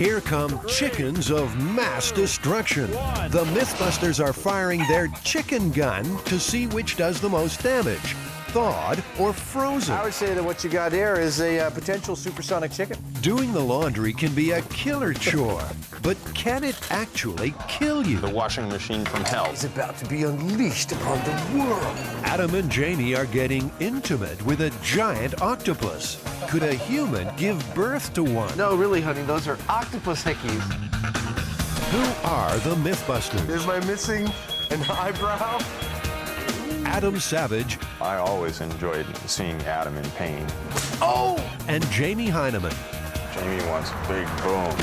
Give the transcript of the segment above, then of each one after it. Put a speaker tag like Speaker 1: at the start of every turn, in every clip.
Speaker 1: Here come chickens of mass destruction. The Mythbusters are firing their chicken gun to see which does the most damage, thawed or frozen.
Speaker 2: I would say that what you got there is a potential supersonic chicken.
Speaker 1: Doing the laundry can be a killer chore, but can it actually kill you?
Speaker 3: The washing machine from hell
Speaker 2: It's about to be unleashed upon the world.
Speaker 1: Adam and Jamie are getting intimate with a giant octopus. Could a human give birth to one?
Speaker 2: No, really, honey, those are octopus hickeys.
Speaker 1: Who are the Mythbusters?
Speaker 2: Is my missing an eyebrow?
Speaker 1: Adam Savage
Speaker 3: I always enjoyed seeing Adam in pain.
Speaker 2: Oh!
Speaker 1: and Jamie Heineman.
Speaker 3: Jamie wants a big boom.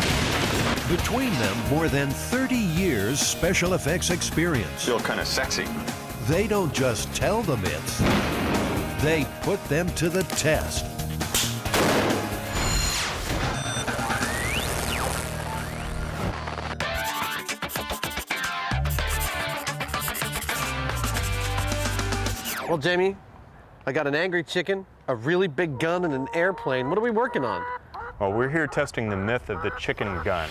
Speaker 1: Between them, more than 30 years special effects experience.
Speaker 3: Feel kind of sexy.
Speaker 1: They don't just tell the myths, they put them to the test.
Speaker 2: Well, Jamie, I got an angry chicken, a really big gun, and an airplane. What are we working on?
Speaker 3: Well, we're here testing the myth of the chicken gun.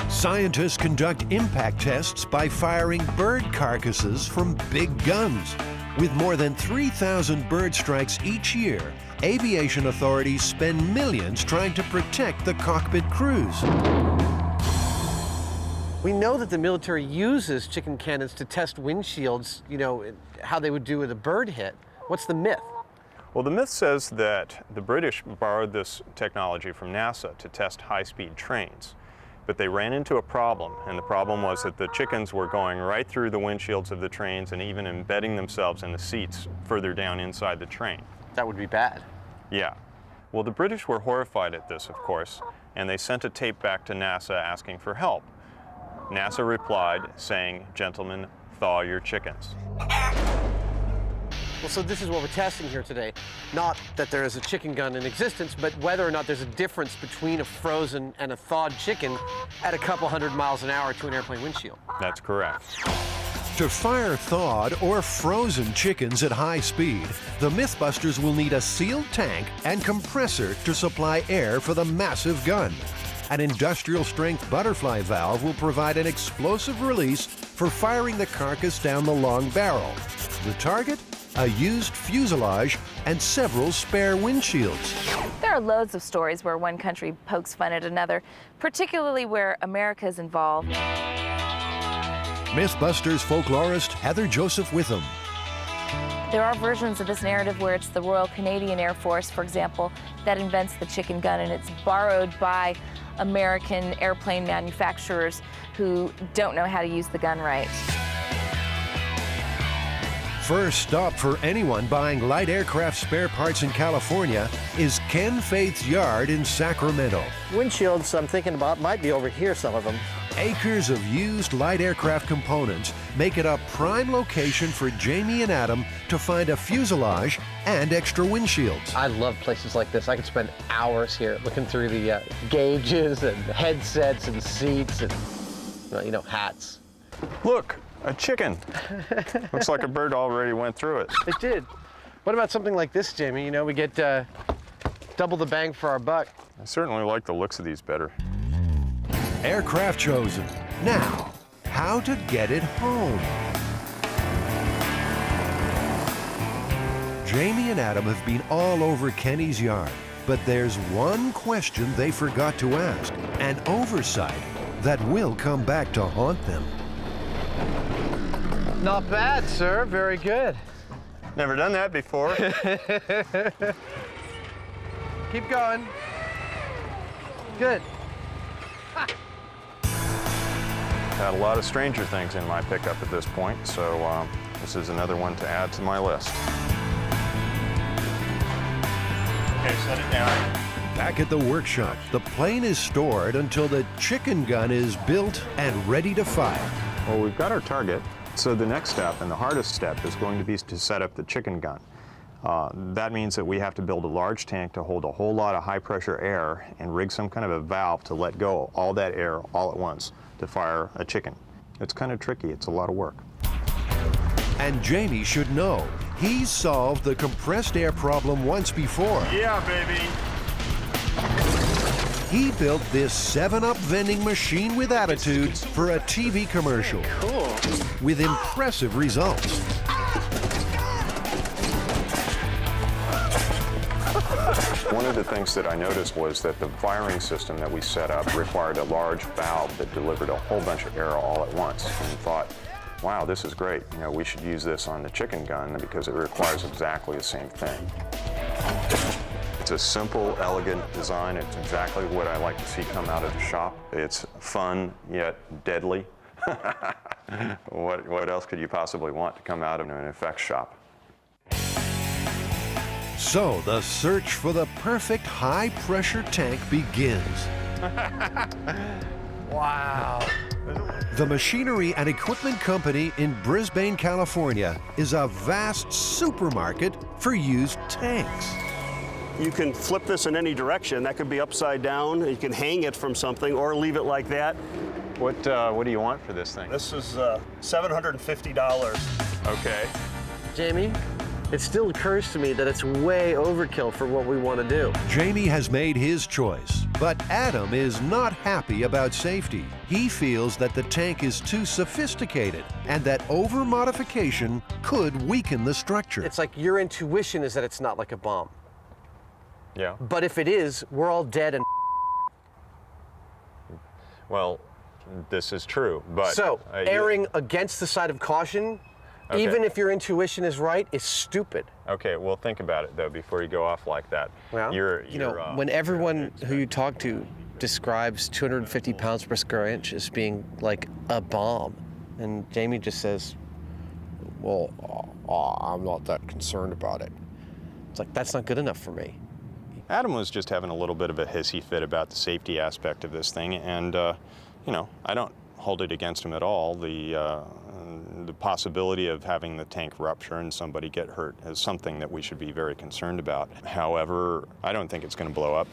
Speaker 1: Scientists conduct impact tests by firing bird carcasses from big guns. With more than 3,000 bird strikes each year, aviation authorities spend millions trying to protect the cockpit crews.
Speaker 2: We know that the military uses chicken cannons to test windshields, you know, how they would do with a bird hit. What's the myth?
Speaker 3: Well, the myth says that the British borrowed this technology from NASA to test high-speed trains. But they ran into a problem, and the problem was that the chickens were going right through the windshields of the trains and even embedding themselves in the seats further down inside the train.
Speaker 2: That would be bad.
Speaker 3: Yeah. Well, the British were horrified at this, of course, and they sent a tape back to NASA asking for help. NASA replied, saying, "Gentlemen, thaw your chickens."
Speaker 2: Well, so this is what we're testing here today. Not that there is a chicken gun in existence, but whether or not there's a difference between a frozen and a thawed chicken at a couple 100 miles an hour to an airplane windshield.
Speaker 3: That's correct.
Speaker 1: To fire thawed or frozen chickens at high speed, the Mythbusters will need a sealed tank and compressor to supply air for the massive gun. An industrial-strength butterfly valve will provide an explosive release for firing the carcass down the long barrel. The target? A used fuselage and several spare windshields.
Speaker 4: There are loads of stories where one country pokes fun at another, particularly where America is involved.
Speaker 1: Mythbusters folklorist Heather Joseph Witham.
Speaker 4: There are versions of this narrative where it's the Royal Canadian Air Force, for example, that invents the chicken gun, and it's borrowed by American airplane manufacturers who don't know how to use the gun right.
Speaker 1: First stop for anyone buying light aircraft spare parts in California is Ken Faith's yard in Sacramento.
Speaker 2: Windshields, I'm thinking about, might be over here, some of them.
Speaker 1: Acres of used light aircraft components make it a prime location for Jamie and Adam to find a fuselage and extra windshields.
Speaker 2: I love places like this. I could spend hours here looking through the gauges and headsets and seats and, you know, hats.
Speaker 3: Look, a chicken. Looks like a bird already went through it.
Speaker 2: It did. What about something like this, Jamie? You know, we get double the bang for our buck.
Speaker 3: I certainly like the looks of these better.
Speaker 1: Aircraft chosen. Now, how to get it home? Jamie and Adam have been all over Kenny's yard, but there's one question they forgot to ask, an oversight that will come back to haunt them.
Speaker 2: Not bad, sir. Very good.
Speaker 3: Never done that before.
Speaker 2: Keep going. Good.
Speaker 3: Had a lot of Stranger Things in my pickup at this point, so this is another one to add to my list. Okay, set it down.
Speaker 1: Back at the workshop, the plane is stored until the chicken gun is built and ready to fire.
Speaker 3: Well, we've got our target, so the next step and the hardest step is going to be to set up the chicken gun. That means that we have to build a large tank to hold a whole lot of high-pressure air and rig some kind of a valve to let go all that air all at once to fire a chicken. It's kind of tricky. It's a lot of work.
Speaker 1: And Jamie should know. He's solved the compressed air problem once before.
Speaker 3: Yeah, baby.
Speaker 1: He built this 7-Up vending machine with attitude for a TV commercial.
Speaker 2: Cool.
Speaker 1: With impressive results.
Speaker 3: One of the things that I noticed was that the firing system that we set up required a large valve that delivered a whole bunch of air all at once, and thought, wow, this is great. You know, we should use this on the chicken gun because it requires exactly the same thing. It's a simple, elegant design. It's exactly what I like to see come out of the shop. It's fun, yet deadly. What else could you possibly want to come out of an effects shop?
Speaker 1: So the search for the perfect high-pressure tank begins.
Speaker 2: Wow.
Speaker 1: The Machinery and Equipment Company in Brisbane, California is a vast supermarket for used tanks.
Speaker 5: You can flip this in any direction. That could be upside down. You can hang it from something or leave it like that.
Speaker 3: What do you want for this thing?
Speaker 5: This is $750.
Speaker 3: Okay.
Speaker 2: Jamie, it still occurs to me that it's way overkill for what we want to do.
Speaker 1: Jamie has made his choice, but Adam is not happy about safety. He feels that the tank is too sophisticated and that over-modification could weaken the structure.
Speaker 2: It's like your intuition is that it's not like a bomb.
Speaker 3: Yeah.
Speaker 2: But if it is, we're all dead and
Speaker 3: Well, this is true, but...
Speaker 2: So, erring against the side of caution,
Speaker 3: Okay.
Speaker 2: even if your intuition is right, is stupid.
Speaker 3: Okay, well, think about it, though, before you go off like that.
Speaker 2: Well, when everyone who you talk to describes 250 pounds per square inch as being like a bomb, and Jamie just says, well, I'm not that concerned about it. It's like, that's not good enough for me.
Speaker 3: Adam was just having a little bit of a hissy fit about the safety aspect of this thing, and, you know, I don't hold it against him at all. The possibility of having the tank rupture and somebody get hurt is something that we should be very concerned about. However, I don't think it's going to blow up.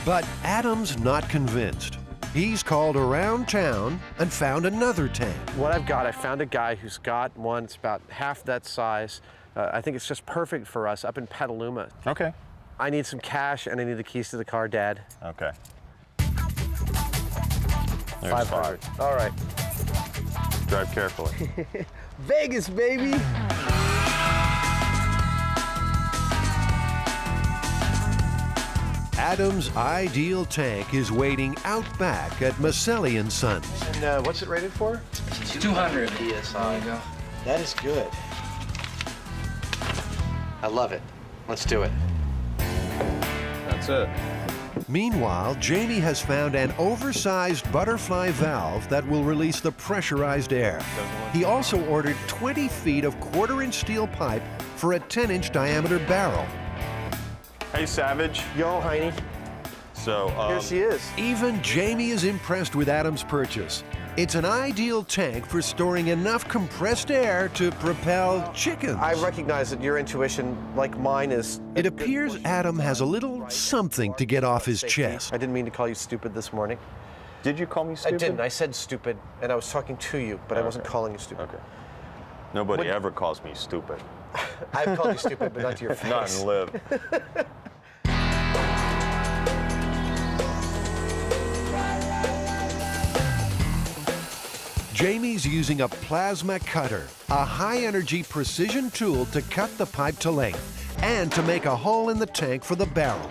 Speaker 1: But Adam's not convinced. He's called around town and found another tank.
Speaker 2: What I've got, I found a guy who's got one. It's about half that size. I think it's just perfect for us up in Petaluma.
Speaker 3: Okay.
Speaker 2: I need some cash and I need the keys to the car, Dad.
Speaker 3: Okay. There's
Speaker 2: 500. All right.
Speaker 3: Drive carefully.
Speaker 2: Vegas, baby.
Speaker 1: Adam's ideal tank is waiting out back at Maselli & Sons.
Speaker 2: And what's it rated for?
Speaker 6: 200 PSI. There you go.
Speaker 2: That is good. I love it. Let's do it.
Speaker 3: That's it.
Speaker 1: Meanwhile, Jamie has found an oversized butterfly valve that will release the pressurized air. He also ordered 20 feet of 1/4-inch steel pipe for a 10-inch diameter barrel.
Speaker 3: Hey, Savage.
Speaker 2: Yo, Heine.
Speaker 3: So,
Speaker 2: Here she is.
Speaker 1: Even Jamie is impressed with Adam's purchase. It's an ideal tank for storing enough compressed air to propel chickens.
Speaker 2: I recognize that your intuition, like mine, is...
Speaker 1: It appears Adam has a little something to get off his chest.
Speaker 2: I didn't mean to call you stupid this morning.
Speaker 3: did you call me
Speaker 2: I
Speaker 3: stupid?
Speaker 2: didn't. I said stupid, and I was talking to you, but I wasn't
Speaker 3: Okay.
Speaker 2: calling you stupid.
Speaker 3: Okay. Nobody ever calls me stupid.
Speaker 2: I've called you stupid, but not to your face.
Speaker 3: Not in live.
Speaker 1: Jamie's using a plasma cutter, a high-energy precision tool to cut the pipe to length and to make a hole in the tank for the barrel.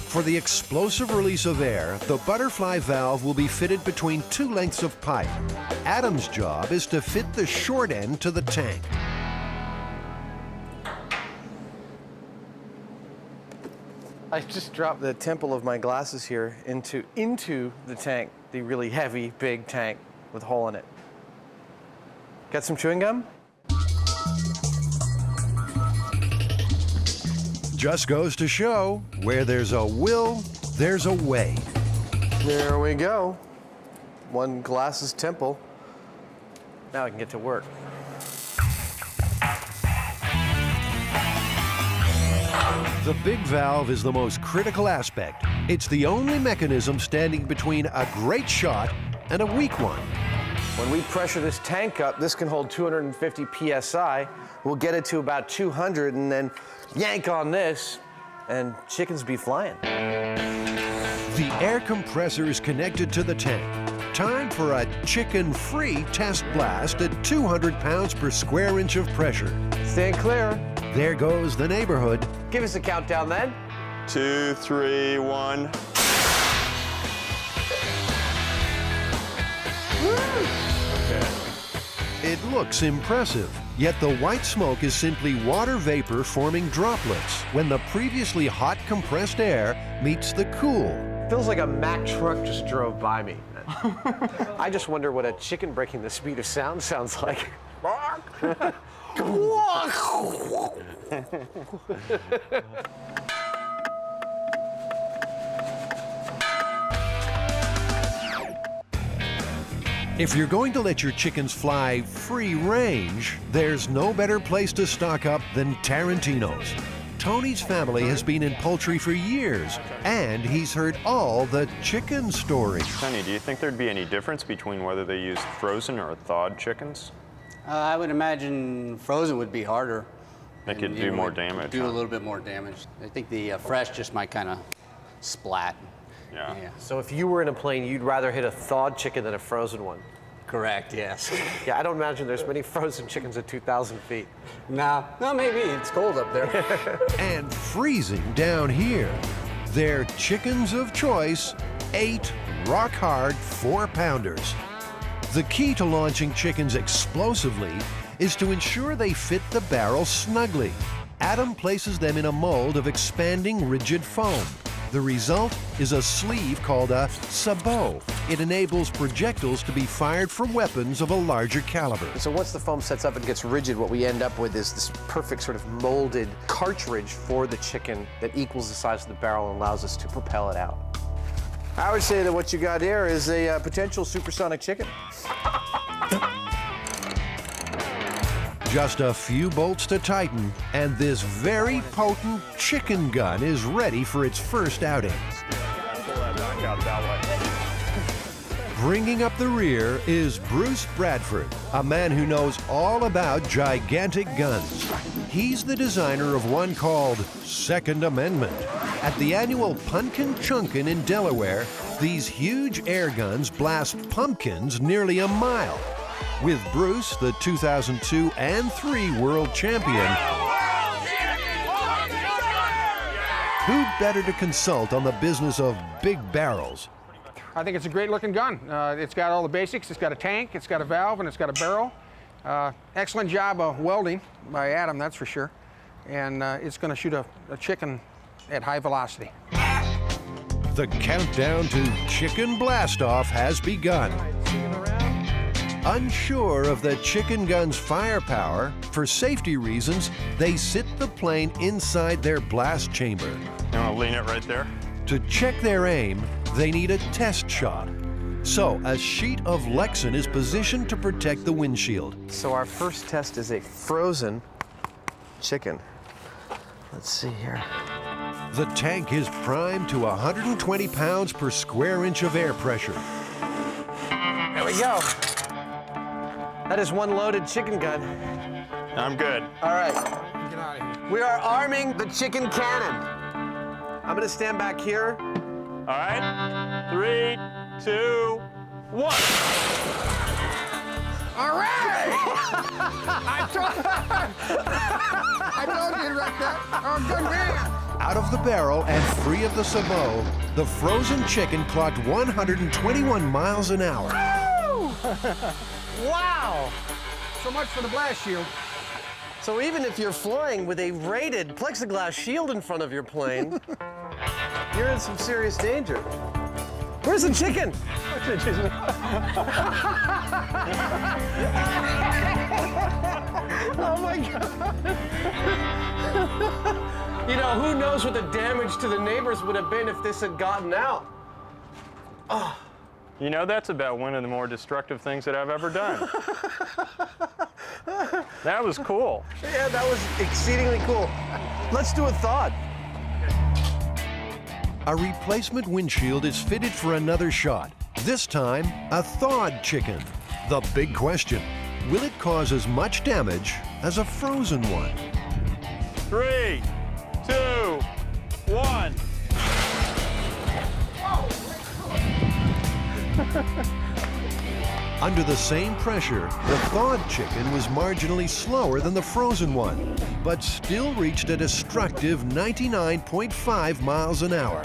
Speaker 1: For the explosive release of air, the butterfly valve will be fitted between 2 lengths of pipe. Adam's job is to fit the short end to the tank.
Speaker 2: I just dropped the temple of my glasses here into the tank, the really heavy, big tank with a hole in it. Got some chewing gum?
Speaker 1: Just goes to show, where there's a will, there's a way.
Speaker 2: There we go. One glasses temple. Now I can get to work.
Speaker 1: The big valve is the most critical aspect. It's the only mechanism standing between a great shot and a weak one.
Speaker 2: When we pressure this tank up, this can hold 250 PSI. We'll get it to about 200 and then yank on this, and chickens be flying.
Speaker 1: The air compressor is connected to the tank. Time for a chicken-free test blast at 200 pounds per square inch of pressure.
Speaker 2: Stand clear.
Speaker 1: There goes the neighborhood.
Speaker 2: Give us a countdown then.
Speaker 3: 2, 3, 1.
Speaker 1: It looks impressive, yet the white smoke is simply water vapor forming droplets when the previously hot compressed air meets the cool.
Speaker 2: Feels like a Mack truck just drove by me. I just wonder what a chicken breaking the speed of sound sounds like.
Speaker 1: If you're going to let your chickens fly free range, there's no better place to stock up than Tarantino's. Tony's family has been in poultry for years, and he's heard all the chicken stories.
Speaker 3: Tony, do you think there'd be any difference between whether they used frozen or thawed chickens?
Speaker 7: I would imagine frozen would be harder.
Speaker 3: They could do more damage.
Speaker 7: Do a little bit more damage. I think the fresh just might kind of splat.
Speaker 3: Yeah.
Speaker 2: So if you were in a plane, you'd rather hit a thawed chicken than a frozen one?
Speaker 7: Correct, yes.
Speaker 2: Yeah, I don't imagine there's many frozen chickens at 2,000 feet.
Speaker 7: No, maybe. It's cold up there.
Speaker 1: And freezing down here. Their chickens of choice, 8 rock-hard 4-pounders. The key to launching chickens explosively is to ensure they fit the barrel snugly. Adam places them in a mold of expanding rigid foam. The result is a sleeve called a sabot. It enables projectiles to be fired from weapons of a larger caliber.
Speaker 2: So once the foam sets up and gets rigid, what we end up with is this perfect sort of molded cartridge for the chicken that equals the size of the barrel and allows us to propel it out. I would say that what you got here is a potential supersonic chicken.
Speaker 1: Just a few bolts to tighten, and this very potent chicken gun is ready for its first outing. Bringing up the rear is Bruce Bradford, a man who knows all about gigantic guns. He's the designer of one called Second Amendment. At the annual Punkin Chunkin in Delaware, these huge air guns blast pumpkins nearly a mile. With Bruce, the 2002 and 3 world champion, who better to consult on the business of big barrels?
Speaker 8: I think it's a great looking gun. It's got all the basics. It's got a tank, it's got a valve, and it's got a barrel. Excellent job of welding by Adam, that's for sure. And it's going to shoot a chicken at high velocity.
Speaker 1: The countdown to chicken blastoff has begun. Unsure of the chicken gun's firepower, for safety reasons, they sit the plane inside their blast chamber.
Speaker 3: You want to lean it right there?
Speaker 1: To check their aim, they need a test shot. So, a sheet of Lexan is positioned to protect the windshield.
Speaker 2: So our first test is a frozen chicken. Let's see here.
Speaker 1: The tank is primed to 120 pounds per square inch of air pressure.
Speaker 2: There we go. That is one loaded chicken gun.
Speaker 3: I'm good.
Speaker 2: All right.
Speaker 8: Get out of here.
Speaker 2: We are arming the chicken cannon. I'm gonna stand back here.
Speaker 3: All right. 3, 2, 1.
Speaker 8: All right! I told you right there. Oh, good man.
Speaker 1: Out of the barrel and free of the sabot, the frozen chicken clocked 121 miles an hour.
Speaker 2: Wow!
Speaker 8: So much for the blast shield.
Speaker 2: So even if you're flying with a rated plexiglass shield in front of your plane, you're in some serious danger. Where's the chicken? Oh my God. You know, who knows what the damage to the neighbors would have been if this had gotten out. Oh.
Speaker 3: You know, that's about one of the more destructive things that I've ever done. That was cool.
Speaker 2: Yeah, that was exceedingly cool. Let's do a thawed.
Speaker 1: A replacement windshield is fitted for another shot. This time, a thawed chicken. The big question, will it cause as much damage as a frozen one?
Speaker 3: 3, 2,
Speaker 1: Under the same pressure, the thawed chicken was marginally slower than the frozen one, but still reached a destructive 99.5 miles an hour.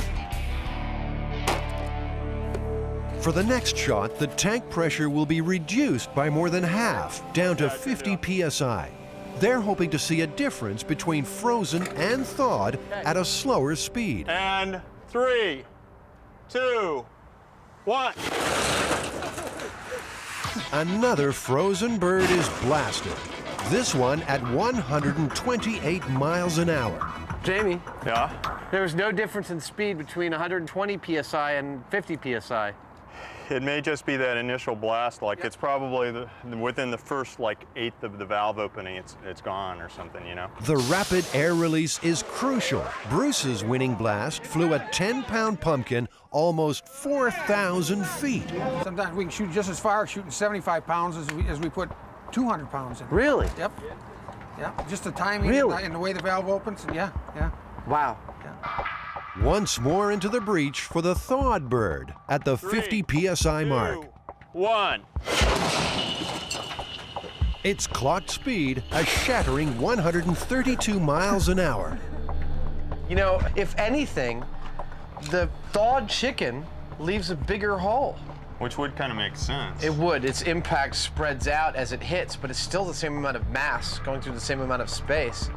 Speaker 1: For the next shot, the tank pressure will be reduced by more than half, down to 50 psi. They're hoping to see a difference between frozen and thawed at a slower speed.
Speaker 3: And 3, 2, 1.
Speaker 1: Another frozen bird is blasted, this one at 128 miles an hour.
Speaker 2: Jamie,
Speaker 3: Yeah?
Speaker 2: there was no difference in speed between 120 psi and 50 psi.
Speaker 3: It may just be that initial blast, like it's probably within the first like eighth of the valve opening, it's gone or something, you know?
Speaker 1: The rapid air release is crucial. Bruce's winning blast flew a 10-pound pumpkin almost 4,000 feet.
Speaker 8: Sometimes we can shoot just as far, shooting 75 pounds as we put 200 pounds in.
Speaker 2: Really?
Speaker 8: Yep. Yeah. Just the timing
Speaker 2: Really?
Speaker 8: and the way the valve opens. And yeah.
Speaker 2: Wow.
Speaker 1: Once more into the breach for the thawed bird at the 50 psi mark.
Speaker 3: 1.
Speaker 1: Its clocked speed a shattering 132 miles an hour.
Speaker 2: You know, if anything, the thawed chicken leaves a bigger hole.
Speaker 3: Which would kind of make sense.
Speaker 2: It would. Its impact spreads out as it hits, but it's still the same amount of mass going through the same amount of space.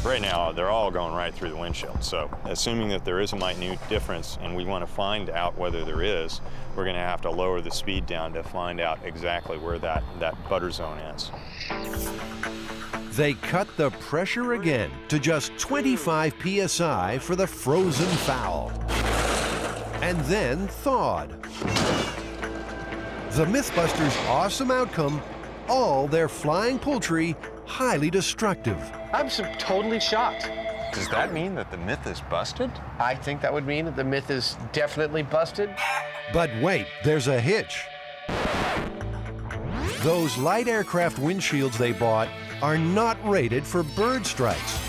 Speaker 3: Right now, they're all going right through the windshield. So assuming that there is a minute difference and we want to find out whether there is, we're going to have to lower the speed down to find out exactly where that butter zone is.
Speaker 1: They cut the pressure again to just 25 psi for the frozen fowl. And then thawed. The Mythbusters' awesome outcome, all their flying poultry highly destructive.
Speaker 2: I'm totally shocked.
Speaker 3: Does that mean that the myth is busted?
Speaker 2: I think that would mean that the myth is definitely busted.
Speaker 1: But wait, there's a hitch. Those light aircraft windshields they bought are not rated for bird strikes.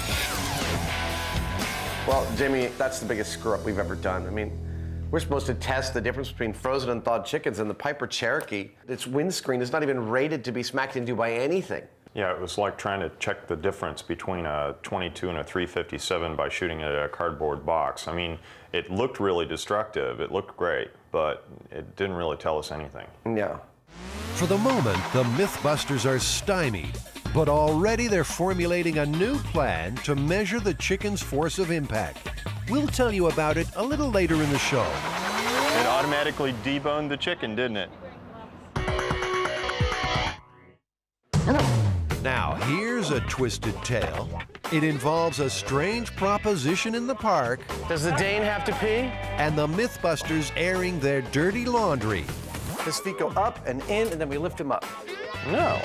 Speaker 2: Well, Jamie, that's the biggest screw-up we've ever done. I mean, we're supposed to test the difference between frozen and thawed chickens, and the Piper Cherokee, its windscreen is not even rated to be smacked into by anything.
Speaker 3: Yeah, it was like trying to check the difference between a 22 and a 357 by shooting at a cardboard box. I mean, it looked really destructive. It looked great, but it didn't really tell us anything.
Speaker 2: Yeah.
Speaker 1: For the moment, the Mythbusters are stymied, but already they're formulating a new plan to measure the chicken's force of impact. We'll tell you about it a little later in the show.
Speaker 3: It automatically deboned the chicken, didn't it?
Speaker 1: Now, here's a twisted tale. It involves a strange proposition in the park
Speaker 2: Does the Dane have to pee?
Speaker 1: and the Mythbusters airing their dirty laundry
Speaker 2: His feet go up and in, and then we lift him up.
Speaker 3: No.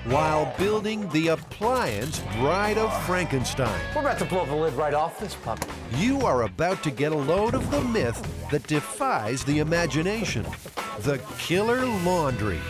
Speaker 1: while building the appliance Bride of Frankenstein.
Speaker 2: We're about to blow the lid right off this puppy.
Speaker 1: You are about to get a load of the myth that defies the imagination. The killer laundry.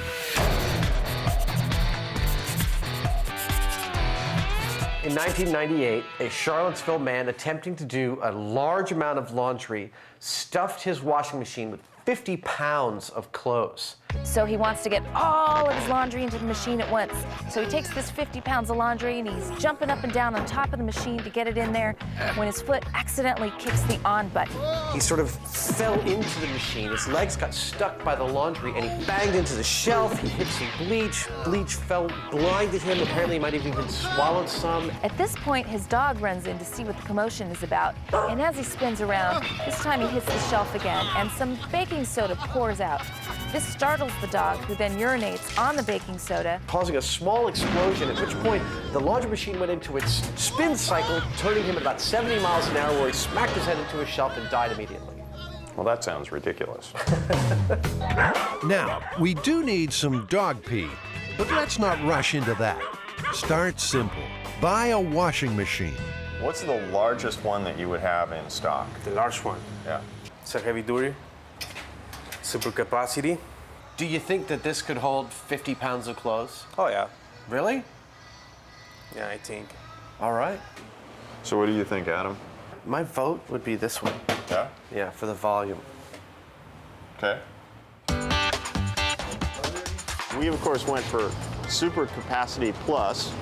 Speaker 2: In 1998, a Charlottesville man attempting to do a large amount of laundry stuffed his washing machine with 50 pounds of clothes.
Speaker 4: So he wants to get all of his laundry into the machine at once. So he takes this 50 pounds of laundry and he's jumping up and down on top of the machine to get it in there when his foot accidentally kicks the on button.
Speaker 2: He sort of fell into the machine. His legs got stuck by the laundry and he banged into the shelf. He hit some bleach. Bleach blinded him. Apparently he might have even swallowed some.
Speaker 4: At this point, his dog runs in to see what the commotion is about. And as he spins around, this time he hits the shelf again and some baking soda pours out. This startles the dog, who then urinates on the baking soda,
Speaker 2: causing a small explosion, at which point the laundry machine went into its spin cycle, turning him at about 70 miles an hour, where he smacked his head into a shelf and died immediately.
Speaker 3: Well, that sounds ridiculous.
Speaker 1: Now, we do need some dog pee, but let's not rush into that. Start simple. Buy a washing machine.
Speaker 3: What's the largest one that you would have in stock?
Speaker 9: The large one.
Speaker 3: Yeah.
Speaker 9: It's a heavy duty, super capacity.
Speaker 2: Do you think that this could hold 50 pounds of clothes?
Speaker 9: Oh yeah,
Speaker 2: Really?
Speaker 9: yeah, I think.
Speaker 2: All right.
Speaker 3: So what do you think, Adam?
Speaker 2: My vote would be this one.
Speaker 3: Yeah?
Speaker 2: Yeah, for the volume.
Speaker 3: Okay. We, of course, went for Super Capacity Plus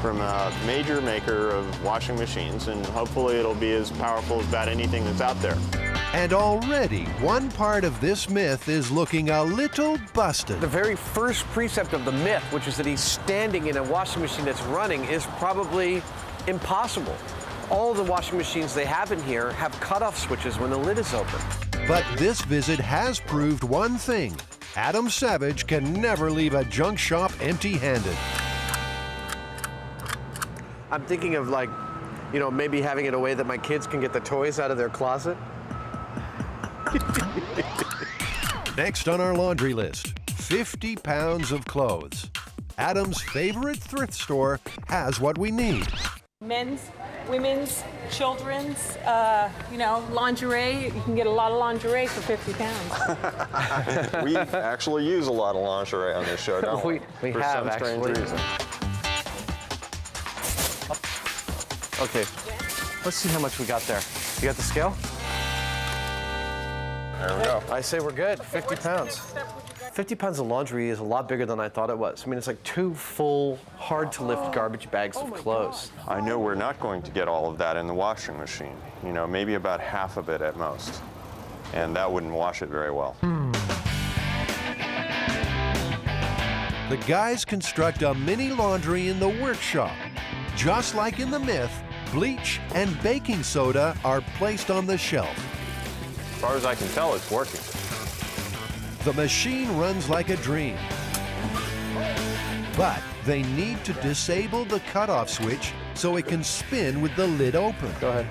Speaker 3: from a major maker of washing machines, and hopefully it'll be as powerful as about anything that's out there.
Speaker 1: And already, one part of this myth is looking a little busted.
Speaker 2: The very first precept of the myth, which is that he's standing in a washing machine that's running, is probably impossible. All of the washing machines they have in here have cutoff switches when the lid is open.
Speaker 1: But this visit has proved one thing. Adam Savage can never leave a junk shop empty-handed.
Speaker 2: I'm thinking of, like, you know, maybe having it a way that my kids can get the toys out of their closet.
Speaker 1: Next on our laundry list, 50 pounds of clothes. Adam's favorite thrift store has what we need.
Speaker 10: Men's, women's, children's, you know, lingerie. You can get a lot of lingerie for 50 pounds.
Speaker 3: We actually use a lot of lingerie on this show, don't we?
Speaker 2: We
Speaker 3: For
Speaker 2: have,
Speaker 3: some strange
Speaker 2: actually.
Speaker 3: reason.
Speaker 2: Okay, let's see how much we got there. You got the scale?
Speaker 3: There we go.
Speaker 2: I say we're good, 50 pounds. 50 pounds of laundry is a lot bigger than I thought it was. I mean, it's like 2 full, hard-to-lift garbage bags of clothes.
Speaker 3: I know we're not going to get all of that in the washing machine. You know, maybe about half of it at most. And that wouldn't wash it very well.
Speaker 1: The guys construct a mini laundry in the workshop. Just like in the myth, bleach and baking soda are placed on the shelf.
Speaker 3: As far as I can tell, it's working.
Speaker 1: The machine runs like a dream. But they need to disable the cutoff switch so it can spin with the lid open.
Speaker 2: Go ahead.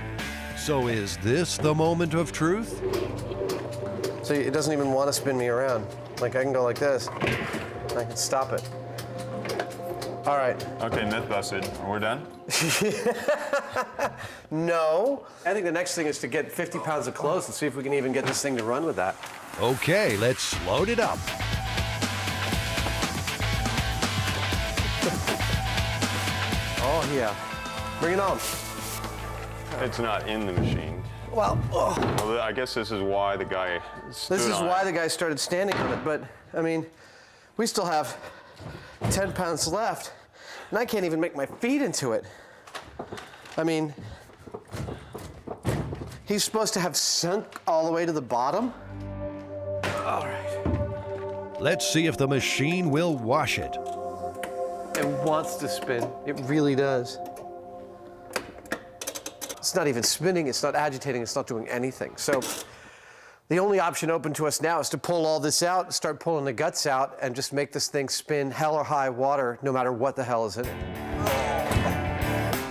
Speaker 1: So is this the moment of truth?
Speaker 2: So it doesn't even want to spin me around. Like, I can go like this, and I can stop it. All right.
Speaker 3: Okay, myth busted. We're done?
Speaker 2: No. I think the next thing is to get 50 pounds of clothes and see if we can even get this thing to run with that.
Speaker 1: Okay, let's load it up.
Speaker 2: Oh, yeah. Bring it on.
Speaker 3: It's not in the machine.
Speaker 2: Well,
Speaker 3: Well, I guess this is why the guy stood
Speaker 2: this is
Speaker 3: on
Speaker 2: why
Speaker 3: it.
Speaker 2: the guy started standing on it. But, I mean, we still have 10 pounds left, and I can't even make my feet into it. I mean, he's supposed to have sunk all the way to the bottom. All right.
Speaker 1: Let's see if the machine will wash it.
Speaker 2: It wants to spin. It really does. It's not even spinning, it's not agitating, it's not doing anything. So the only option open to us now is to pull all this out, start pulling the guts out, and just make this thing spin hell or high water, no matter what the hell is in it.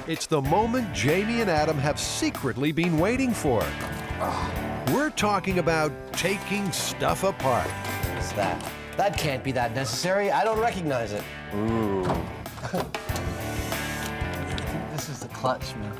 Speaker 1: It's the moment Jamie and Adam have secretly been waiting for. We're talking about taking stuff apart.
Speaker 2: What's that? That can't be that necessary. I don't recognize it.
Speaker 3: Ooh.
Speaker 2: I think this is the clutch, man.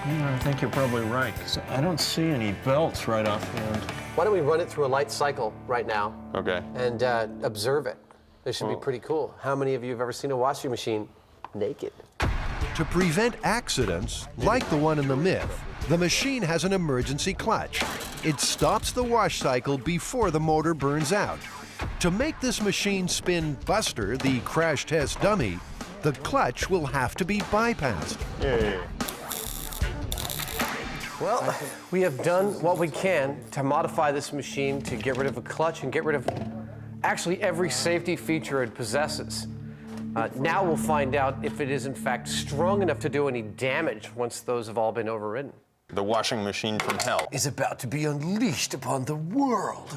Speaker 11: I think you're probably right, 'cause I don't see any belts right offhand.
Speaker 2: Why don't we run it through a light cycle right now
Speaker 3: Okay.
Speaker 2: and observe it? This should be pretty cool. How many of you have ever seen a washing machine naked?
Speaker 1: To prevent accidents, like the one in the myth, the machine has an emergency clutch. It stops the wash cycle before the motor burns out. To make this machine spin Buster, the crash test dummy, the clutch will have to be bypassed.
Speaker 3: Yay.
Speaker 2: Well, we have done what we can to modify this machine to get rid of a clutch and get rid of actually every safety feature it possesses. Now we'll find out if it is in fact strong enough to do any damage once those have all been overridden.
Speaker 3: The washing machine from hell
Speaker 2: Is about to be unleashed upon the world.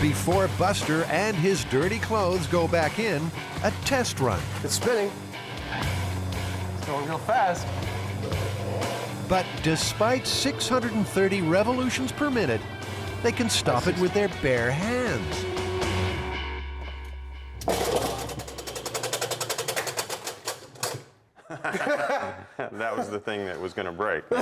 Speaker 1: Before Buster and his dirty clothes go back in, a test run.
Speaker 2: It's spinning. It's going real fast.
Speaker 1: But despite 630 revolutions per minute, they can stop it with their bare hands.
Speaker 3: That was the thing that was going to break. Now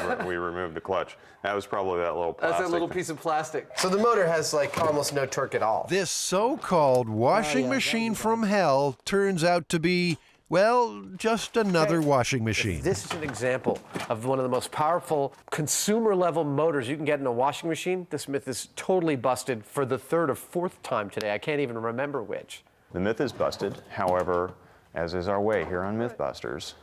Speaker 3: that we removed the clutch. That was probably that little plastic.
Speaker 2: That's that little piece of plastic. So the motor has like almost no torque at all.
Speaker 1: This so-called washing machine from hell turns out to be Well, just another washing machine.
Speaker 2: This is an example of one of the most powerful consumer-level motors you can get in a washing machine. This myth is totally busted for the third or fourth time today. I can't even remember which.
Speaker 3: The myth is busted. However, as is our way here on Mythbusters,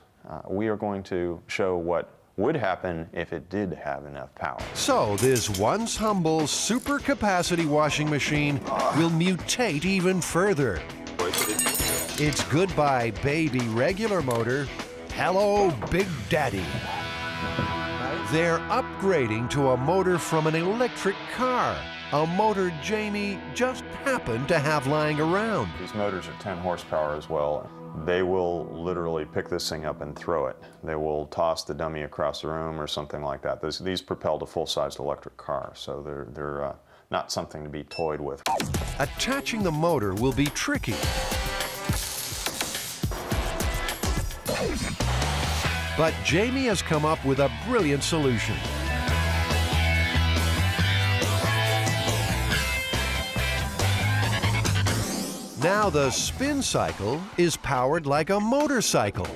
Speaker 3: we are going to show what would happen if it did have enough power.
Speaker 1: So this once humble super capacity washing machine will mutate even further. It's goodbye, baby regular motor. Hello, Big Daddy. They're upgrading to a motor from an electric car, a motor Jamie just happened to have lying around.
Speaker 3: These motors are 10 horsepower as well. They will literally pick this thing up and throw it. They will toss the dummy across the room or something like that. These propelled a full-sized electric car, so they're not something to be toyed with.
Speaker 1: Attaching the motor will be tricky. But Jamie has come up with a brilliant solution. Now the spin cycle is powered like a motorcycle.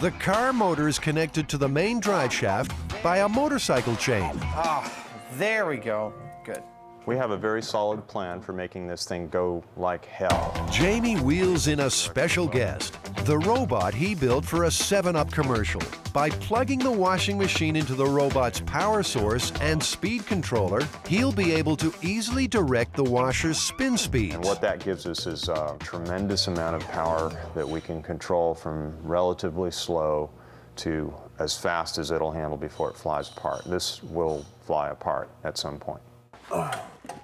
Speaker 1: The car motor is connected to the main drive shaft by a motorcycle chain.
Speaker 2: Ah, there we go. Good.
Speaker 3: We have a very solid plan for making this thing go like hell.
Speaker 1: Jamie wheels in a special guest, the robot he built for a 7-Up commercial. By plugging the washing machine into the robot's power source and speed controller, he'll be able to easily direct the washer's spin speeds.
Speaker 3: And what that gives us is a tremendous amount of power that we can control from relatively slow to as fast as it'll handle before it flies apart. This will fly apart at some point.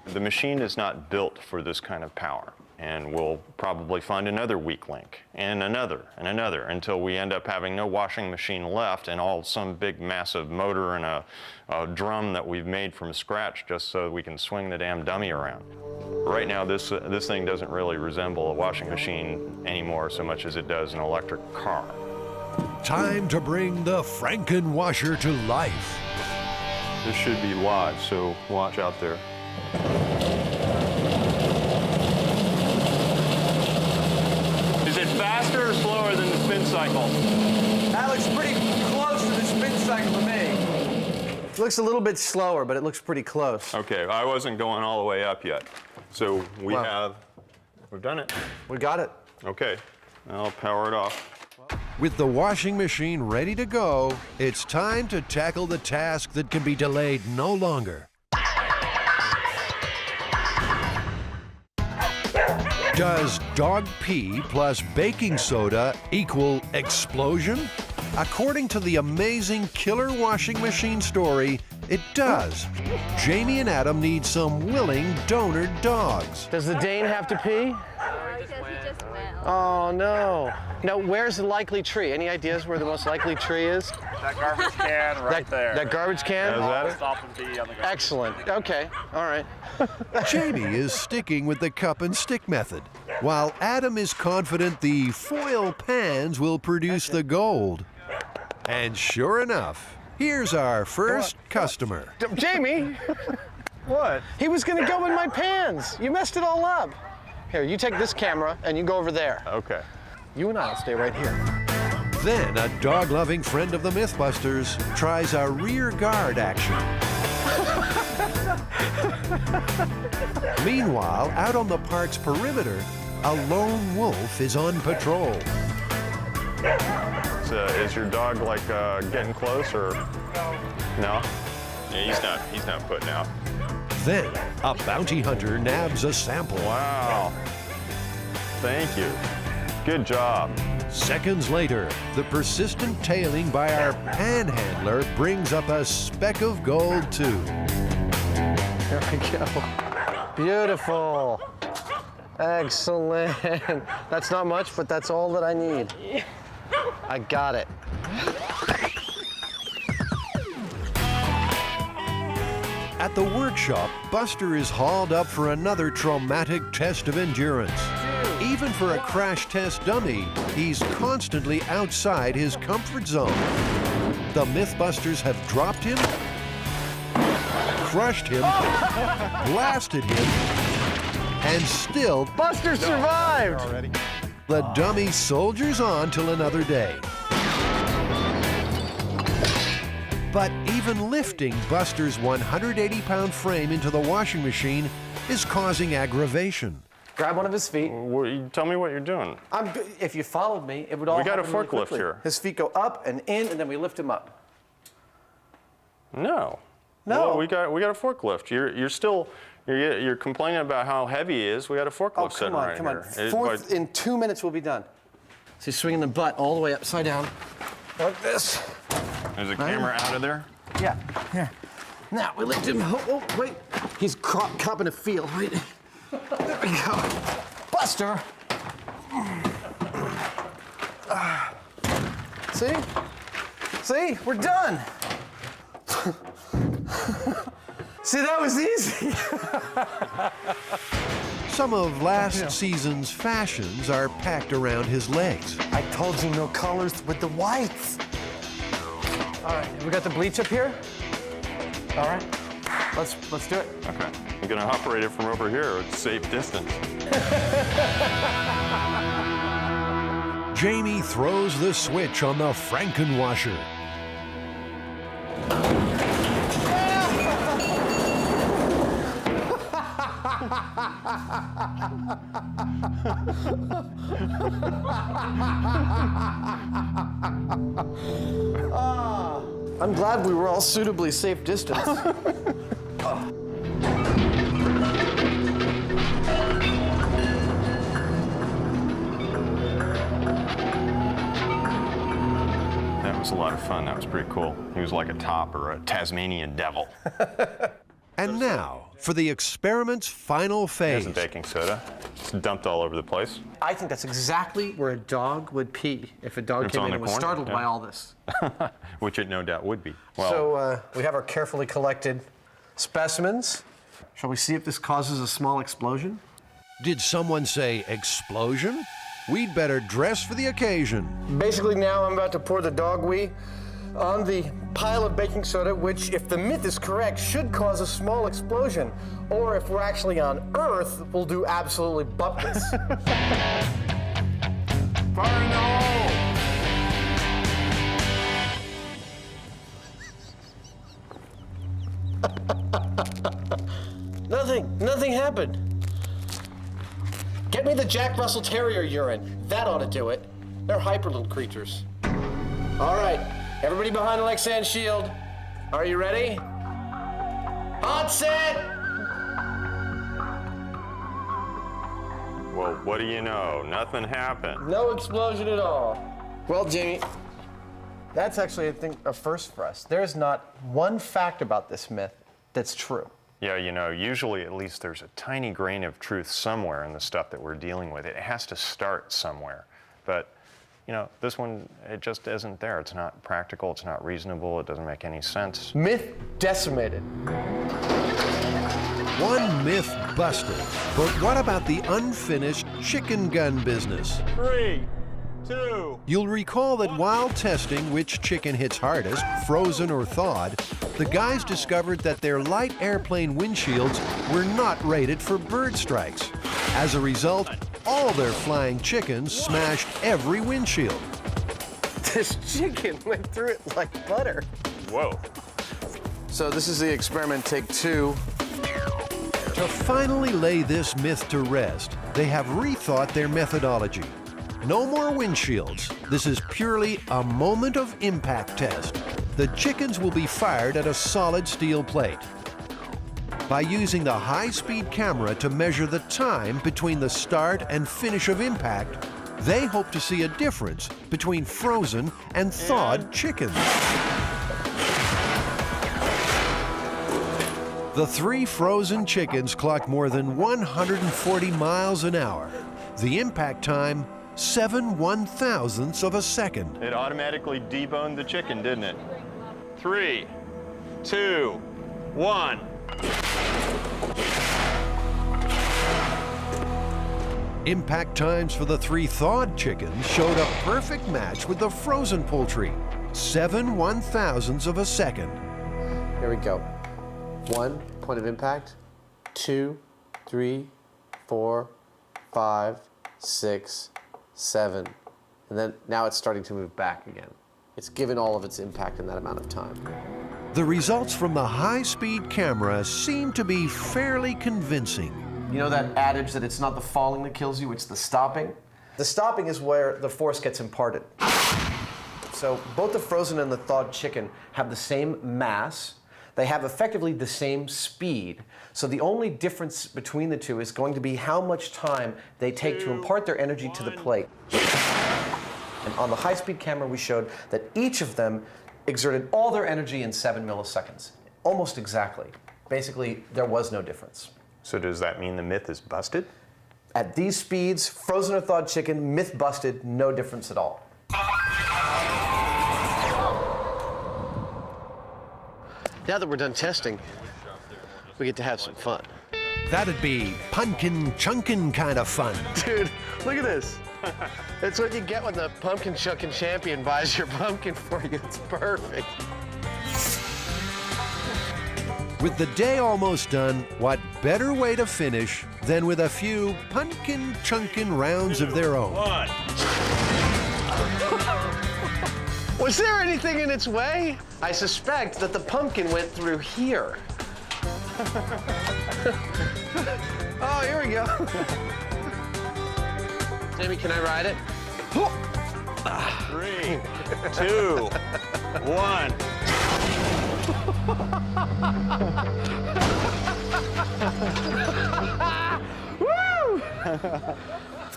Speaker 3: The machine is not built for this kind of power, and we'll probably find another weak link, and another, until we end up having no washing machine left and some big massive motor and a drum that we've made from scratch just so we can swing the damn dummy around. Right now, this thing doesn't really resemble a washing machine anymore so much as it does an electric car.
Speaker 1: Time to bring the Franken washer to life.
Speaker 3: This should be live, so watch out there. Is it faster or slower than the spin cycle?
Speaker 2: That looks pretty close to the spin cycle to me. It looks a little bit slower, but it looks pretty close.
Speaker 3: Okay, I wasn't going all the way up yet. So we've done it.
Speaker 2: We got it.
Speaker 3: Okay, I'll power it off.
Speaker 1: With the washing machine ready to go, it's time to tackle the task that can be delayed no longer. Does dog pee plus baking soda equal explosion? According to the amazing killer washing machine story, it does. Jamie and Adam need some willing donor dogs.
Speaker 2: Does the Dane have to pee? Oh, no. Now, where's the likely tree? Any ideas where the most likely tree is?
Speaker 12: That garbage can right there.
Speaker 2: That garbage can?
Speaker 3: Is that it?
Speaker 12: Stop and pee on the garbage.
Speaker 2: Excellent. Okay. All right.
Speaker 1: Jamie is sticking with the cup and stick method, while Adam is confident the foil pans will produce the gold. And sure enough, here's our first customer.
Speaker 2: Jamie!
Speaker 3: What?
Speaker 2: He was going to go in my pans. You messed it all up. Here, you take this camera and you go over there.
Speaker 3: Okay.
Speaker 2: You and I'll stay right here.
Speaker 1: Then a dog-loving friend of the Mythbusters tries a rear guard action. Meanwhile, out on the park's perimeter, a lone wolf is on patrol.
Speaker 3: Is your dog like getting close or no? Yeah, he's not putting out.
Speaker 1: Then a bounty hunter nabs a sample.
Speaker 3: Wow. Thank you. Good job.
Speaker 1: Seconds later, the persistent tailing by our panhandler brings up a speck of gold too.
Speaker 2: There we go. Beautiful. Excellent. That's not much, but that's all that I need. I got it.
Speaker 1: At the workshop, Buster is hauled up for another traumatic test of endurance. Even for a crash test dummy, he's constantly outside his comfort zone. The Mythbusters have dropped him, crushed him, blasted him, and still
Speaker 2: Buster survived!
Speaker 1: The dummy soldiers on till another day. But even lifting Buster's 180-pound frame into the washing machine is causing aggravation.
Speaker 2: Grab one of his feet.
Speaker 3: Tell me what you're doing.
Speaker 2: If you followed me, it would all
Speaker 3: We got a
Speaker 2: happen really
Speaker 3: forklift
Speaker 2: quickly.
Speaker 3: here.
Speaker 2: His feet go up and in, and then we lift him up.
Speaker 3: No.
Speaker 2: No.
Speaker 3: Well, we got a forklift. You're complaining about how heavy he is. We got a forklift sitting right here.
Speaker 2: In 2 minutes, we'll be done. So he's swinging the butt all the way upside down, like this.
Speaker 3: Is the camera out of there?
Speaker 2: Yeah. Here. Now we lift him. Oh, wait. He's copping a feel. Right. There we go. Buster. See? See? We're done. See, that was easy.
Speaker 1: Some of last season's fashions are packed around his legs.
Speaker 2: I told you no colors with the whites. All right, we got the bleach up here. All right, let's do it.
Speaker 3: Okay. I'm gonna operate it from over here at safe distance.
Speaker 1: Jamie throws the switch on the Frankenwasher.
Speaker 2: I'm glad we were all suitably safe distance.
Speaker 3: That was a lot of fun. That was pretty cool. He was like a top or a Tasmanian devil.
Speaker 1: And now, for the experiment's final phase.
Speaker 3: Here's the baking soda. It's dumped all over the place.
Speaker 2: I think that's exactly where a dog would pee if a dog came in and was startled by all this.
Speaker 3: Which it no doubt would be. Well,
Speaker 2: So we have our carefully collected specimens. Shall we see if this causes a small explosion?
Speaker 1: Did someone say explosion? We'd better dress for the occasion.
Speaker 2: Basically now I'm about to pour the dog wee on the pile of baking soda, which, if the myth is correct, should cause a small explosion. Or if we're actually on Earth, we'll do absolutely bupkis.
Speaker 3: fire in the hole!
Speaker 2: Nothing happened. Get me the Jack Russell Terrier urine. That ought to do it. They're hyper little creatures. All right, everybody behind the Lexan shield. Are you ready? Hot set!
Speaker 3: Well, what do you know? Nothing happened.
Speaker 2: No explosion at all. Well, Jamie, that's actually, I think, a first for us. There's not one fact about this myth that's true.
Speaker 3: Yeah, you know, usually at least there's a tiny grain of truth somewhere in the stuff that we're dealing with. It has to start somewhere. But, you know, this one, it just isn't there. It's not practical, it's not reasonable, it doesn't make any sense.
Speaker 2: Myth decimated.
Speaker 1: One myth busted. But what about the unfinished chicken gun business?
Speaker 12: 3, 2.
Speaker 1: You'll recall that while testing which chicken hits hardest, frozen or thawed, the guys discovered that their light airplane windshields were not rated for bird strikes. As a result, all their flying chickens smashed every windshield.
Speaker 2: This chicken went through it like butter.
Speaker 3: Whoa.
Speaker 2: So this is the experiment take 2.
Speaker 1: To finally lay this myth to rest, they have rethought their methodology. No more windshields. This is purely a moment of impact test. The chickens will be fired at a solid steel plate. By using the high-speed camera to measure the time between the start and finish of impact, they hope to see a difference between frozen and thawed chickens. The 3 frozen chickens clocked more than 140 miles an hour. The impact time, 7 1/1000ths of a second.
Speaker 3: It automatically deboned the chicken, didn't it? 3, 2, 1.
Speaker 1: Impact times for the 3 thawed chickens showed a perfect match with the frozen poultry, 7 1/1000ths of a second.
Speaker 2: Here we go. 1 point of impact, 2, 3, 4, 5, 6, 7, and then now it's starting to move back again. It's given all of its impact in that amount of time.
Speaker 1: The results from the high-speed camera seem to be fairly convincing.
Speaker 2: You know that adage that it's not the falling that kills you, it's the stopping? The stopping is where the force gets imparted. So both the frozen and the thawed chicken have the same mass. They have effectively the same speed. So the only difference between the two is going to be how much time they take to impart their energy to the plate. And on the high-speed camera, we showed that each of them exerted all their energy in 7 milliseconds, almost exactly. Basically, there was no difference.
Speaker 3: So does that mean the myth is busted?
Speaker 2: At these speeds, frozen or thawed chicken, myth busted, no difference at all. Now that we're done testing, we get to have some fun.
Speaker 1: That'd be pumpkin chunkin' kind of fun.
Speaker 2: Dude, look at this. It's what you get when the pumpkin chunkin' champion buys your pumpkin for you. It's perfect.
Speaker 1: With the day almost done, what better way to finish than with a few pumpkin chunkin' rounds of their own?
Speaker 2: Was there anything in its way? I suspect that the pumpkin went through here. Oh, here we go. Jamie, can I ride it?
Speaker 12: 3, 2, 1.
Speaker 2: Woo!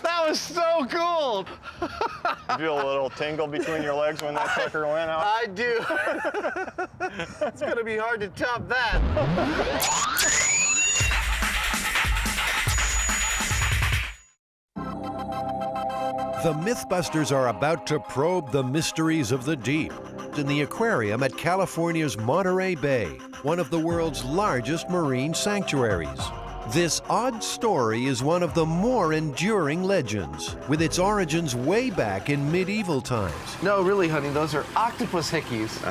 Speaker 2: That was so cool.
Speaker 3: You feel a little tingle between your legs when that sucker went out?
Speaker 2: I do. It's gonna be hard to top that.
Speaker 1: The Mythbusters are about to probe the mysteries of the deep in the aquarium at California's Monterey Bay, one of the world's largest marine sanctuaries. This odd story is one of the more enduring legends, with its origins way back in medieval times.
Speaker 2: No, really, honey, those are octopus hickeys.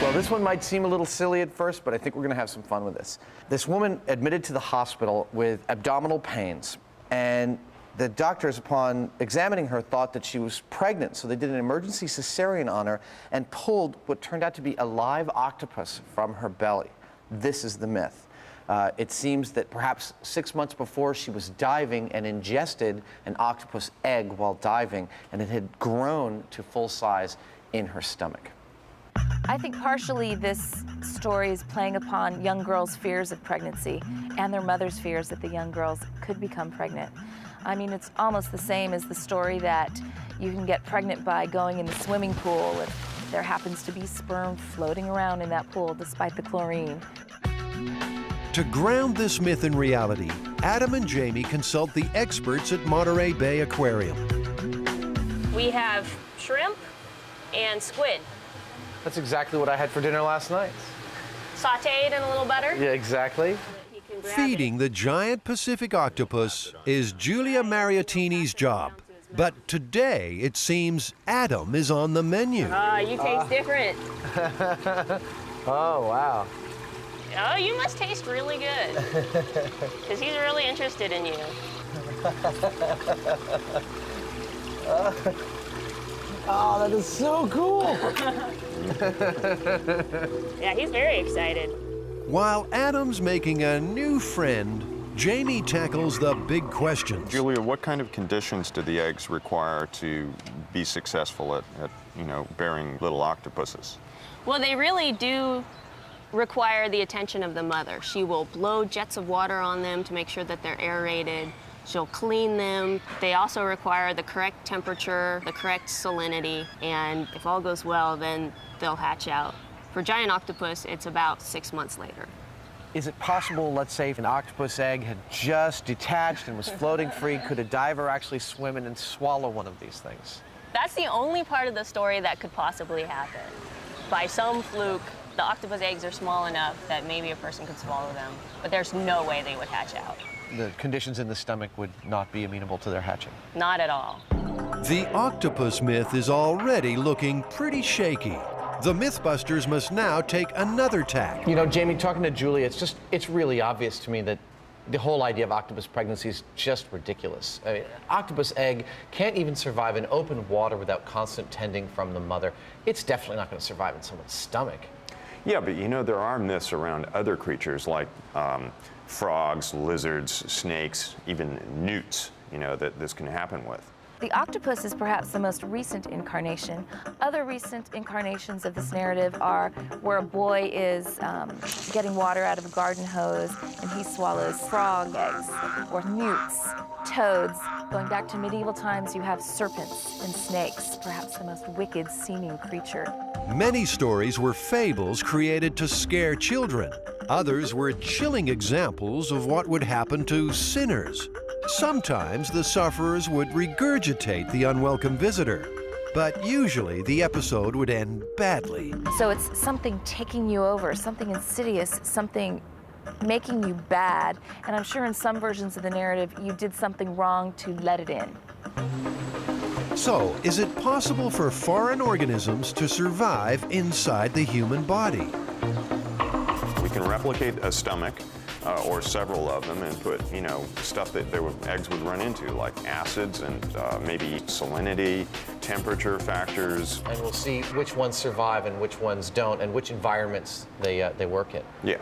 Speaker 2: Well, this one might seem a little silly at first, but I think we're gonna have some fun with this. This woman admitted to the hospital with abdominal pains, and the doctors, upon examining her, thought that she was pregnant, so they did an emergency cesarean on her and pulled what turned out to be a live octopus from her belly. This is the myth. It seems that perhaps 6 months before, she was diving and ingested an octopus egg while diving, and it had grown to full size in her stomach.
Speaker 4: I think partially this story is playing upon young girls' fears of pregnancy and their mothers' fears that the young girls could become pregnant. I mean, it's almost the same as the story that you can get pregnant by going in the swimming pool if there happens to be sperm floating around in that pool despite the chlorine.
Speaker 1: To ground this myth in reality, Adam and Jamie consult the experts at Monterey Bay Aquarium.
Speaker 13: We have shrimp and squid.
Speaker 2: That's exactly what I had for dinner last night.
Speaker 13: Sauteed in a little butter.
Speaker 2: Yeah, exactly.
Speaker 1: Feeding the giant Pacific octopus is Julia Mariottini's job. But today, it seems Adam is on the menu.
Speaker 13: You taste different.
Speaker 2: Oh, wow.
Speaker 13: Oh, you must taste really good. Because he's really interested in you.
Speaker 2: Oh, that is so cool.
Speaker 13: Yeah, he's very excited.
Speaker 1: While Adam's making a new friend, Jamie tackles the big questions.
Speaker 3: Julia, what kind of conditions do the eggs require to be successful at bearing little octopuses?
Speaker 13: Well, they really do require the attention of the mother. She will blow jets of water on them to make sure that they're aerated. She'll clean them. They also require the correct temperature, the correct salinity, and if all goes well, then they'll hatch out. For giant octopus, it's about 6 months later.
Speaker 2: Is it possible, let's say, if an octopus egg had just detached and was floating free, could a diver actually swim in and swallow one of these things?
Speaker 13: That's the only part of the story that could possibly happen. By some fluke, the octopus eggs are small enough that maybe a person could swallow them, but there's no way they would hatch out.
Speaker 2: The conditions in the stomach would not be amenable to their hatching.
Speaker 13: Not at all.
Speaker 1: The octopus myth is already looking pretty shaky. The Mythbusters must now take another tack.
Speaker 2: You know, Jamie, talking to Julie, it's really obvious to me that the whole idea of octopus pregnancy is just ridiculous. I mean, octopus egg can't even survive in open water without constant tending from the mother. It's definitely not going to survive in someone's stomach.
Speaker 3: Yeah, but you know, there are myths around other creatures like frogs, lizards, snakes, even newts, you know, that this can happen with.
Speaker 4: The octopus is perhaps the most recent incarnation. Other recent incarnations of this narrative are where a boy is getting water out of a garden hose and he swallows frog eggs, or newts, toads. Going back to medieval times, you have serpents and snakes, perhaps the most wicked seeming creature.
Speaker 1: Many stories were fables created to scare children. Others were chilling examples of what would happen to sinners. Sometimes the sufferers would regurgitate the unwelcome visitor, but usually the episode would end badly.
Speaker 4: So it's something taking you over, something insidious, something making you bad, and I'm sure in some versions of the narrative you did something wrong to let it in.
Speaker 1: So, is it possible for foreign organisms to survive inside the human body?
Speaker 3: We can replicate a stomach, or several of them, and put, you know, stuff that eggs would run into, like acids and maybe salinity, temperature factors.
Speaker 2: And we'll see which ones survive and which ones don't, and which environments they work in.
Speaker 3: Yeah.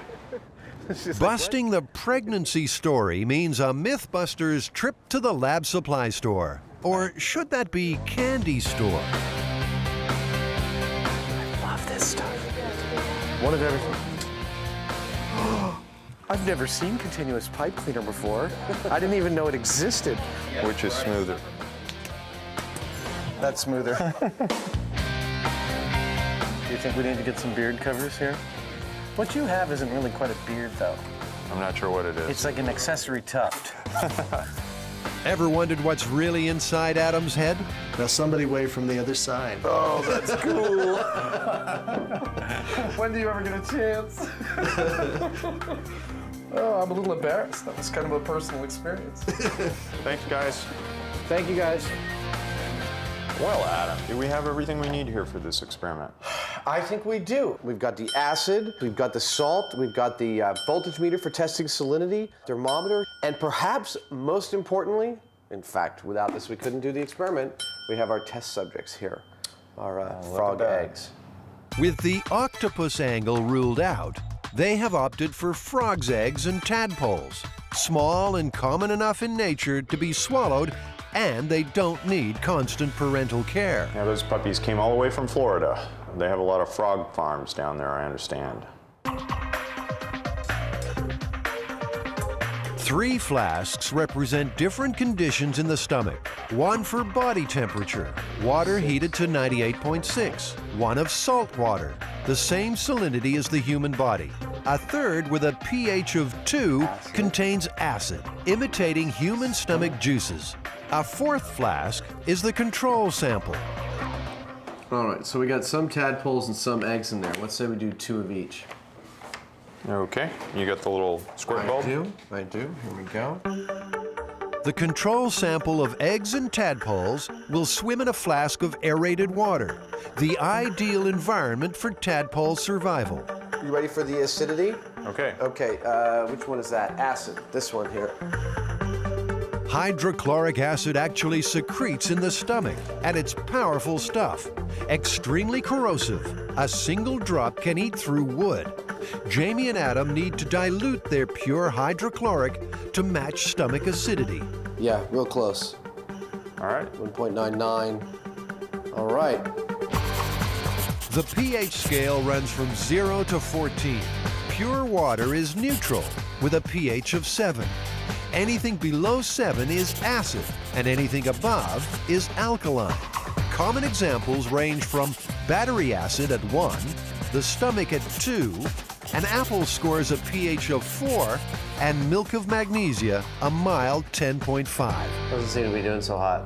Speaker 1: Busting the pregnancy story means a Mythbusters trip to the lab supply store. Or should that be candy store?
Speaker 2: I love this stuff. One of everything. I've never seen continuous pipe cleaner before. I didn't even know it existed.
Speaker 3: Which is smoother?
Speaker 2: That's smoother. Do you think we need to get some beard covers here? What you have isn't really quite a beard, though.
Speaker 3: I'm not sure what it is.
Speaker 2: It's like an accessory tuft.
Speaker 1: Ever wondered what's really inside Adam's head?
Speaker 14: Now somebody wave from the other side.
Speaker 2: Oh, that's cool. When do you ever get a chance? Oh, I'm a little embarrassed. That was kind of a personal experience.
Speaker 3: Thanks, guys.
Speaker 2: Thank you, guys.
Speaker 3: Well, Adam, do we have everything we need here for this experiment?
Speaker 2: I think we do. We've got the acid, we've got the salt, we've got the voltage meter for testing salinity, thermometer, and perhaps most importantly, in fact, without this we couldn't do the experiment, we have our test subjects here, our frog eggs.
Speaker 1: With the octopus angle ruled out, they have opted for frogs' eggs and tadpoles, small and common enough in nature to be swallowed, and they don't need constant parental care.
Speaker 3: Yeah, those puppies came all the way from Florida. They have a lot of frog farms down there, I understand.
Speaker 1: 3 flasks represent different conditions in the stomach. One for body temperature, water heated to 98.6. One of salt water, the same salinity as the human body. A third with a pH of 2 contains acid, imitating human stomach juices. A 4th flask is the control sample.
Speaker 2: All right, so we got some tadpoles and some eggs in there. Let's say we do 2 of each.
Speaker 3: Okay, you got the little squirt bulb?
Speaker 2: I do. Here we go.
Speaker 1: The control sample of eggs and tadpoles will swim in a flask of aerated water, the ideal environment for tadpole survival.
Speaker 2: You ready for the acidity?
Speaker 3: Okay.
Speaker 2: Okay, which one is that? Acid, this one here.
Speaker 1: Hydrochloric acid actually secretes in the stomach, and it's powerful stuff. Extremely corrosive. A single drop can eat through wood. Jamie and Adam need to dilute their pure hydrochloric to match stomach acidity.
Speaker 2: Yeah, real close.
Speaker 3: All right.
Speaker 2: 1.99. All right.
Speaker 1: The pH scale runs from 0 to 14. Pure water is neutral with a pH of 7. Anything below 7 is acid, and anything above is alkaline. Common examples range from battery acid at 1, the stomach at 2, an apple scores a pH of 4, and milk of magnesia a mild 10.5.
Speaker 2: Doesn't seem to be doing so hot.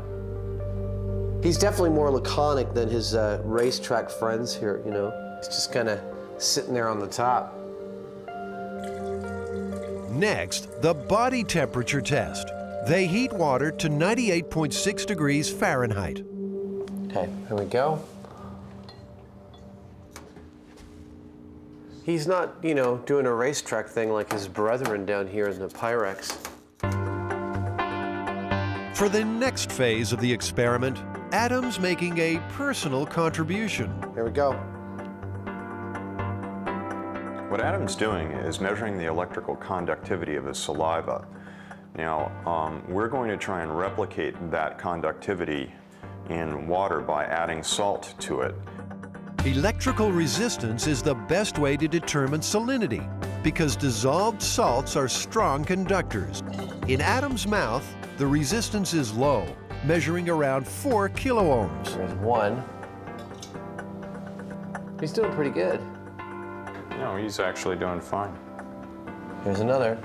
Speaker 2: He's definitely more laconic than his racetrack friends here, you know. He's just kind of sitting there on the top.
Speaker 1: Next, the body temperature test. They heat water to 98.6 degrees Fahrenheit.
Speaker 2: Okay, here we go. He's not, you know, doing a racetrack thing like his brethren down here in the Pyrex.
Speaker 1: For the next phase of the experiment, Adam's making a personal contribution.
Speaker 2: Here we go.
Speaker 3: What Adam's doing is measuring the electrical conductivity of his saliva. Now, we're going to try and replicate that conductivity in water by adding salt to it.
Speaker 1: Electrical resistance is the best way to determine salinity because dissolved salts are strong conductors. In Adam's mouth, the resistance is low, measuring around 4 kiloohms.
Speaker 2: There's one. He's doing pretty good.
Speaker 3: No, he's actually doing fine.
Speaker 2: Here's another.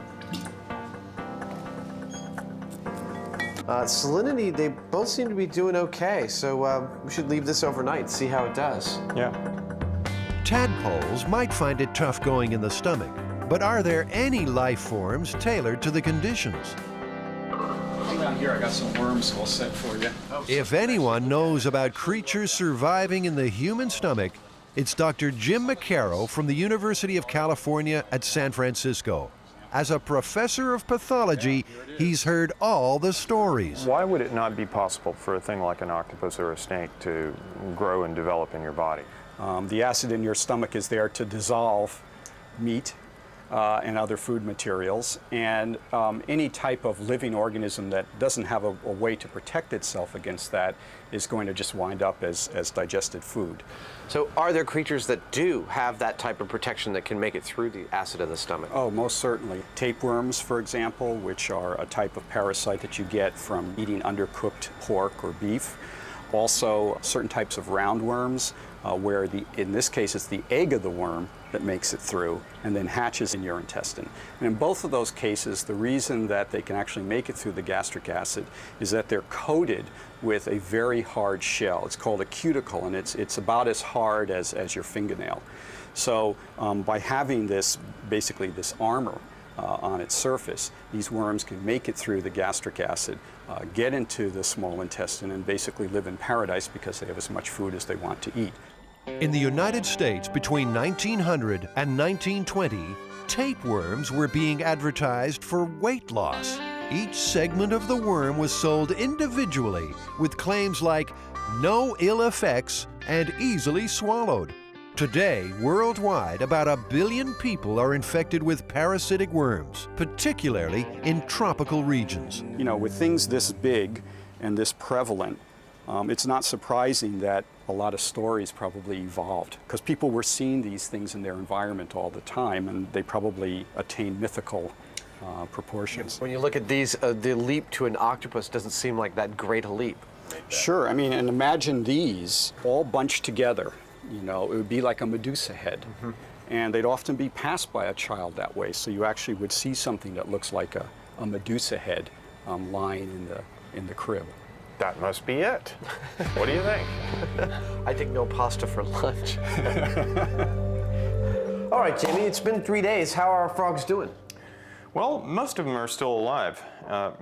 Speaker 2: Salinity, they both seem to be doing okay, so we should leave this overnight and see how it does.
Speaker 3: Yeah.
Speaker 1: Tadpoles might find it tough going in the stomach, but are there any life forms tailored to the conditions?
Speaker 15: Come down here, I got some worms all set for you.
Speaker 1: If anyone knows about creatures surviving in the human stomach, it's Dr. Jim McCarrow from the University of California at San Francisco. As a professor of pathology, he's heard all the stories.
Speaker 3: Why would it not be possible for a thing like an octopus or a snake to grow and develop in your body?
Speaker 15: The acid in your stomach is there to dissolve meat and other food materials, and any type of living organism that doesn't have a way to protect itself against that is going to just wind up as digested food.
Speaker 2: So are there creatures that do have that type of protection that can make it through the acid in the stomach?
Speaker 15: Oh, most certainly. Tapeworms, for example, which are a type of parasite that you get from eating undercooked pork or beef. Also, certain types of roundworms, where in this case it's the egg of the worm that makes it through and then hatches in your intestine. And in both of those cases, the reason that they can actually make it through the gastric acid is that they're coated with a very hard shell. It's called a cuticle, and it's about as hard as your fingernail. So by having this, basically this armor on its surface, these worms can make it through the gastric acid, get into the small intestine, and basically live in paradise because they have as much food as they want to eat.
Speaker 1: In the United States, between 1900 and 1920, tapeworms were being advertised for weight loss. Each segment of the worm was sold individually with claims like no ill effects and easily swallowed. Today, worldwide, about 1 billion people are infected with parasitic worms, particularly in tropical regions.
Speaker 15: You know, with things this big and this prevalent, it's not surprising that a lot of stories probably evolved because people were seeing these things in their environment all the time, and they probably attained mythical proportions.
Speaker 2: When you look at these, the leap to an octopus doesn't seem like that great a leap.
Speaker 15: Sure, I mean, and imagine these all bunched together. You know, it would be like a Medusa head. Mm-hmm. And they'd often be passed by a child that way, so you actually would see something that looks like a Medusa head lying in the crib.
Speaker 3: That must be it. What do you think?
Speaker 2: I think no pasta for lunch. All right, Jamie, it's been 3 days. How are our frogs doing?
Speaker 3: Well, most of them are still alive.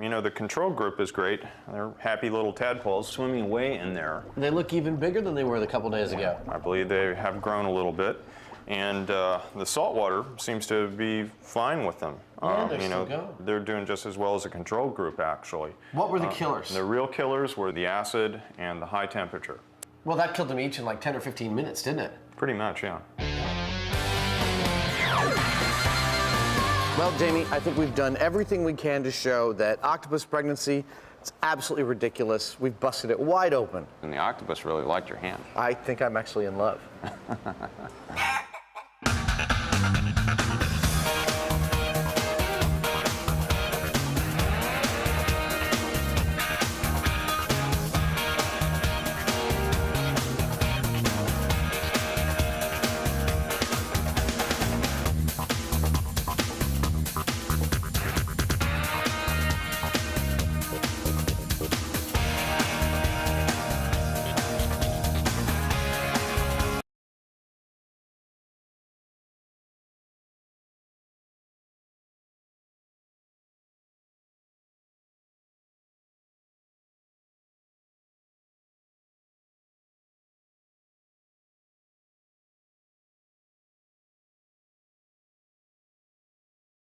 Speaker 3: You know, the control group is great. They're happy little tadpoles swimming way in there.
Speaker 2: They look even bigger than they were a couple days ago.
Speaker 3: I believe they have grown a little bit. And the salt water seems to be fine with them.
Speaker 2: Yeah, they're still going.
Speaker 3: They're doing just as well as the control group, actually.
Speaker 2: What were the killers?
Speaker 3: The real killers were the acid and the high temperature.
Speaker 2: Well, that killed them each in like 10 or 15 minutes, didn't it?
Speaker 3: Pretty much, yeah.
Speaker 2: Well, Jamie, I think we've done everything we can to show that octopus pregnancy is absolutely ridiculous. We've busted it wide open.
Speaker 12: And the octopus really liked your hand.
Speaker 2: I think I'm actually in love.